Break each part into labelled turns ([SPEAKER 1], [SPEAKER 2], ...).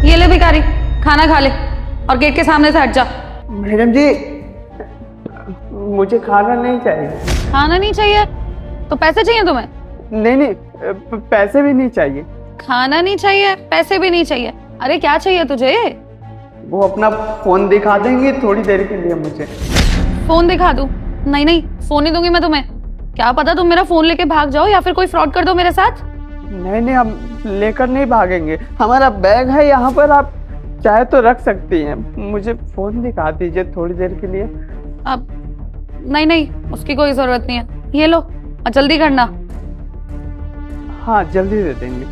[SPEAKER 1] ये ले भिखारी, खाना खा ले और गेट के सामने से हट जा।
[SPEAKER 2] मैडम जी, मुझे खाना नहीं चाहिए।
[SPEAKER 1] खाना नहीं चाहिए तो पैसे चाहिए तुम्हें?
[SPEAKER 2] नहीं नहीं, पैसे भी नहीं चाहिए।
[SPEAKER 1] खाना नहीं चाहिए, पैसे भी नहीं चाहिए, अरे क्या चाहिए तुझे?
[SPEAKER 2] वो अपना फोन दिखा देंगे थोड़ी देर के लिए मुझे।
[SPEAKER 1] फोन दिखा दूं? नहीं नहीं, फोन नहीं दूंगी मैं तुम्हें। क्या पता तुम मेरा फोन लेके भाग जाओ या फिर कोई फ्रॉड कर दो मेरे साथ।
[SPEAKER 2] नहीं नहीं, हम लेकर नहीं भागेंगे। हमारा बैग है यहाँ पर, आप चाहे तो रख सकती हैं। मुझे फोन दिखा दीजिए थोड़ी देर के लिए।
[SPEAKER 1] अब नहीं नहीं, उसकी कोई जरूरत नहीं है, ये लो और जल्दी करना।
[SPEAKER 2] हाँ, जल्दी दे देंगे।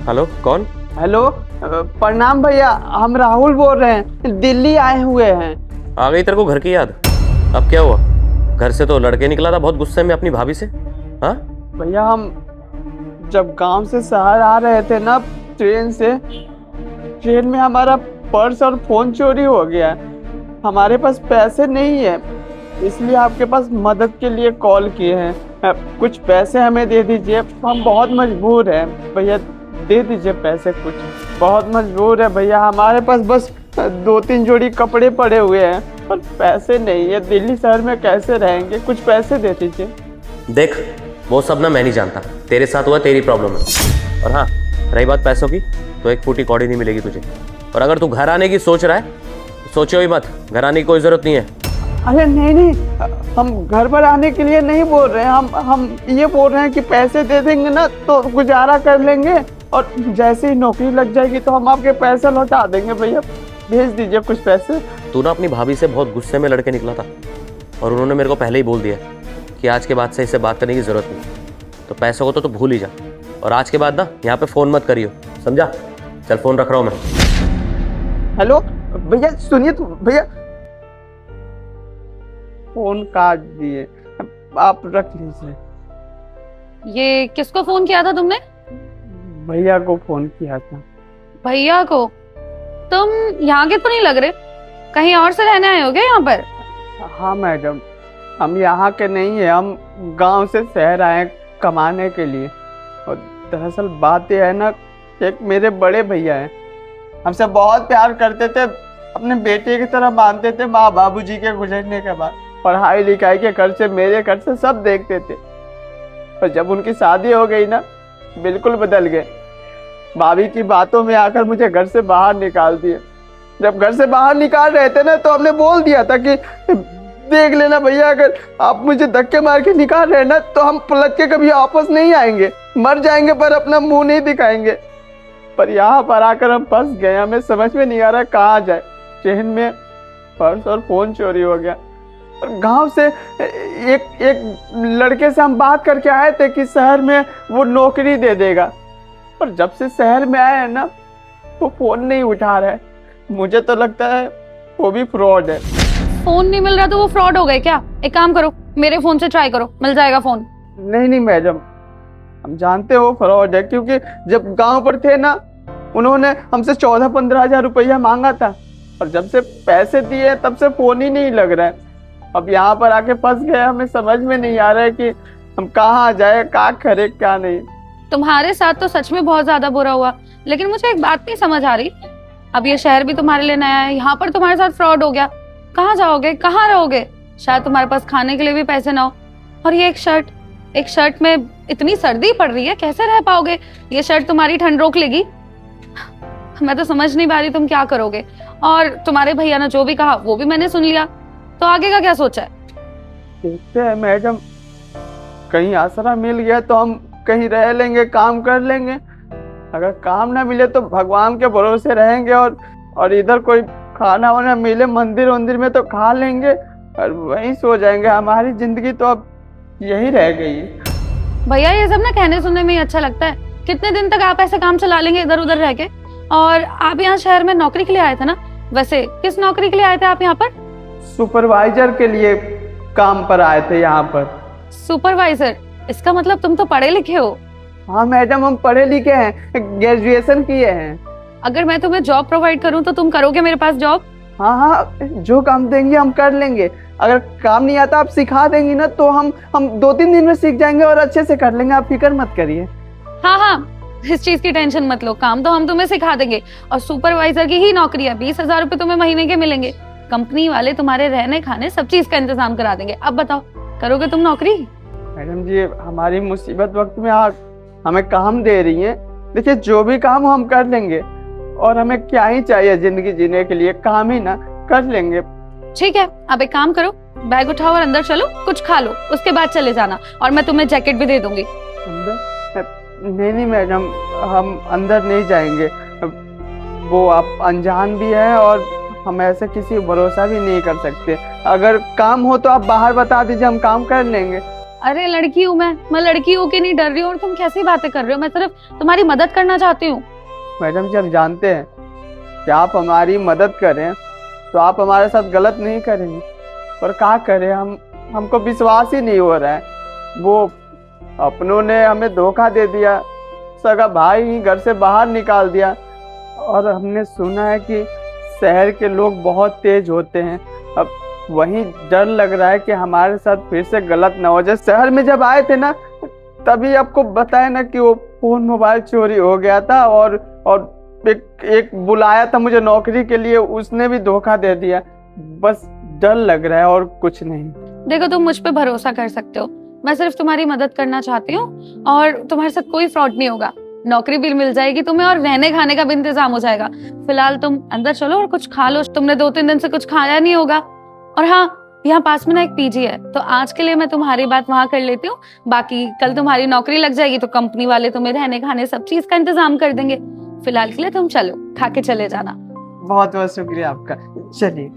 [SPEAKER 3] हेलो, कौन?
[SPEAKER 2] हेलो, प्रणाम भैया, हम राहुल बोल रहे हैं, दिल्ली आए हुए हैं।
[SPEAKER 3] आ गई तेरे को घर की याद? अब क्या हुआ? घर से तो लड़के निकला था बहुत गुस्से में अपनी भाभी से। हाँ
[SPEAKER 2] भैया, हम जब गांव से शहर आ रहे थे ना ट्रेन से, ट्रेन में हमारा पर्स और फोन चोरी हो गया। हमारे पास पैसे नहीं है, इसलिए आपके पास मदद के लिए कॉल किए हैं। कुछ पैसे हमें दे दीजिए, हम बहुत मजबूर हैं भैया, दे दीजिए पैसे कुछ। बहुत मजबूर है भैया, हमारे पास बस 2-3 जोड़ी कपड़े पड़े हुए हैं और पैसे नहीं है। दिल्ली शहर में कैसे रहेंगे, कुछ पैसे दे दीजिए।
[SPEAKER 3] देख, वो सब ना मैं नहीं जानता, तेरे साथ हुआ तेरी प्रॉब्लम है। और हाँ, रही बात पैसों की, तो एक फूटी कौड़ी नहीं मिलेगी तुझे। और अगर तू घर आने की सोच रहा है तो सोचो ही मत, घर आने की कोई जरूरत नहीं है।
[SPEAKER 2] अरे नहीं नहीं, हम घर पर आने के लिए नहीं बोल रहे हैं, हम ये बोल रहे हैं कि पैसे दे देंगे ना तो गुजारा कर लेंगे, और जैसे ही नौकरी लग जाएगी तो हम आपके पैसे लौटा देंगे। भैया भेज दीजिए कुछ पैसे।
[SPEAKER 3] तू ना अपनी भाभी से बहुत गुस्से में लड़के निकला था और उन्होंने मेरे को पहले ही बोल दिया कि आज के बाद से इससे बात करने की जरूरत नहीं। तो पैसों को तो तू भूल ही जा, और आज के बाद ना यहाँ पे फोन मत करियो, समझा? चल, फोन रख रहा हूँ मैं।
[SPEAKER 2] हेलो भैया, सुनिए तो भैया, फोन काट दिए, आप रख लीजिए।
[SPEAKER 1] ये किसको फोन किया था तुमने?
[SPEAKER 2] भैया को फोन किया था।
[SPEAKER 1] भैया को? तुम यहाँ के तो नहीं लग रहे, कहीं और से रहने आए हो क्या यहाँ पर?
[SPEAKER 2] हाँ मैडम, हम यहाँ के नहीं है, हम गांव से शहर आए कमाने के लिए। और दरअसल बात यह है ना, एक मेरे बड़े भैया हैं, हमसे बहुत प्यार करते थे, अपने बेटे की तरह मानते थे। माँ बाबूजी के गुजरने के बाद पढ़ाई लिखाई के खर्चे, मेरे खर्चे सब देखते थे। और जब उनकी शादी हो गई ना, बिल्कुल बदल गए। भाभी की बातों में आकर मुझे घर से बाहर निकाल दिए। जब घर से बाहर निकाल रहे थे ना, तो हमने बोल दिया था कि देख लेना भैया, अगर आप मुझे धक्के मार के निकाल रहे हैं ना, तो हम पलट के कभी वापस नहीं आएंगे, मर जाएंगे पर अपना मुंह नहीं दिखाएंगे। पर यहाँ पर आकर हम फंस गए, हमें समझ में नहीं आ रहा कहाँ जाए। ट्रेन में पर्स और फोन चोरी हो गया। और गांव से एक लड़के से हम बात करके आए थे कि शहर में वो नौकरी दे देगा, पर जब से शहर में आए हैं ना, वो फोन नहीं उठा रहा है। मुझे तो लगता है वो भी फ्रॉड है।
[SPEAKER 1] फोन नहीं मिल रहा तो वो फ्रॉड हो गए क्या? एक काम करो, मेरे फोन से ट्राई करो, मिल जाएगा फोन।
[SPEAKER 2] नहीं नहीं मैडम, हम जानते हो फ्रॉड है, क्योंकि जब गांव पर थे ना, उन्होंने हमसे 14-15 हजार रुपया मांगा था, और जब से पैसे दिए तब से फोन ही नहीं लग रहा है। अब यहाँ पर आके फंस गए, हमें समझ में नहीं आ रहा है कि हम कहाँ जाए, क्या करे क्या नहीं।
[SPEAKER 1] तुम्हारे साथ तो सच में बहुत ज्यादा बुरा हुआ, लेकिन मुझे एक बात नहीं समझ आ रही। अब ये शहर भी तुम्हारे लिए नया है, यहाँ पर तुम्हारे साथ फ्रॉड हो गया, कहाँ जाओगे, कहाँ रहोगे? शायद तुम्हारे पास खाने के लिए भी पैसे ना हो, और ये एक शर्ट में इतनी सर्दी पड़ रही है, कैसे रह पाओगे? ये शर्ट तुम्हारी ठंड रोक लेगी? मैं तो समझ नहीं पा रही तुम क्या करोगे। और तुम्हारे भैया ने जो भी कहा वो भी मैंने सुन लिया, तो आगे का क्या सोचा है?
[SPEAKER 2] देखते हैं मैडम, कहीं आसरा मिल गया तो हम कहीं रह लेंगे, काम कर लेंगे। अगर काम ना मिले तो भगवान के भरोसे रहेंगे, और इधर कोई खाना वाना मिले मंदिर वंदिर में तो खा लेंगे, और वहीं सो जाएंगे। हमारी जिंदगी तो अब यही रह गई।
[SPEAKER 1] भैया ये सब ना कहने सुनने में ही अच्छा लगता है। कितने दिन तक आप ऐसे काम चला लेंगे इधर उधर रह के? और आप यहाँ शहर में नौकरी के लिए आए थे ना? वैसे किस नौकरी के लिए आए थे आप यहाँ पर?
[SPEAKER 2] सुपरवाइजर के लिए काम पर आए थे यहाँ पर।
[SPEAKER 1] सुपरवाइजर? इसका मतलब तुम तो पढ़े लिखे हो।
[SPEAKER 2] हाँ मैडम, हम पढ़े लिखे हैं, ग्रेजुएशन किए हैं।
[SPEAKER 1] अगर मैं तुम्हें जॉब प्रोवाइड करूँ तो तुम करोगे मेरे पास जॉब?
[SPEAKER 2] हाँ हाँ, जो काम देंगे हम कर लेंगे। अगर काम नहीं आता आप सिखा देंगी ना तो हम 2-3 दिन में सीख जाएंगे और अच्छे से कर लेंगे, आप फिक्र मत करिए।
[SPEAKER 1] हाँ हाँ, इस चीज की टेंशन मत लो, काम तो हम तुम्हें सिखा देंगे। और सुपरवाइजर की ही नौकरी है, 20,000 रुपए तुम्हें महीने के मिलेंगे। कंपनी वाले तुम्हारे रहने खाने सब चीज का इंतजाम करा देंगे। अब बताओ, करोगे तुम नौकरी?
[SPEAKER 2] मैडम जी हमारी मुसीबत वक्त में आप हमें काम दे रही हैं, देखिए जो भी काम हो हम कर लेंगे, और हमें क्या ही चाहिए जिंदगी जीने के लिए, काम ही ना कर लेंगे।
[SPEAKER 1] ठीक है, अब एक काम करो, बैग उठाओ और अंदर चलो, कुछ खा लो, उसके बाद चले जाना, और मैं तुम्हें जैकेट भी दे दूंगी।
[SPEAKER 2] अंदर? नहीं मैडम, हम अंदर नहीं जाएंगे, वो आप अनजान भी है और हम ऐसे किसी भरोसा भी नहीं कर सकते। अगर काम हो तो आप बाहर बता दीजिए, हम काम कर लेंगे।
[SPEAKER 1] अरे लड़की हूँ मैं लड़की हूँ कि नहीं डर रही हूँ, और तुम कैसी बातें कर रहे हो? मैं सिर्फ तुम्हारी मदद करना चाहती हूँ।
[SPEAKER 2] मैडम जी हम जानते हैं कि आप हमारी मदद करें तो आप हमारे साथ गलत नहीं करेंगे, पर क्या करें, हमको विश्वास ही नहीं हो रहा है। वो अपनों ने हमें धोखा दे दिया, सगा भाई ही घर से बाहर निकाल दिया, और हमने सुना है कि शहर के लोग बहुत तेज होते हैं। अब वही डर लग रहा है कि हमारे साथ फिर से गलत ना हो जाए। शहर में जब आए थे ना तभी आपको बताया ना कि वो फोन मोबाइल चोरी हो गया था, और एक बुलाया था मुझे नौकरी के लिए, उसने भी धोखा दे दिया। बस डर लग रहा है और कुछ नहीं।
[SPEAKER 1] देखो तुम मुझ पे भरोसा कर सकते हो, मैं सिर्फ तुम्हारी मदद करना चाहती हूँ, और तुम्हारे साथ कोई फ्रॉड नहीं होगा। नौकरी भी मिल जाएगी तुम्हें और रहने खाने का भी इंतजाम हो जाएगा। फिलहाल तुम अंदर चलो और कुछ खा लो, तुमने 2-3 दिन से कुछ खाया नहीं होगा। और हाँ, यहाँ पास में ना एक पीजी है, तो आज के लिए मैं तुम्हारी बात वहां कर लेती हूँ। बाकी कल तुम्हारी नौकरी लग जाएगी तो कंपनी वाले तुम्हें रहने खाने सब चीज का इंतजाम कर देंगे। फिलहाल के लिए तुम चलो, खा के चले जाना।
[SPEAKER 2] बहुत बहुत शुक्रिया आपका, चलिए।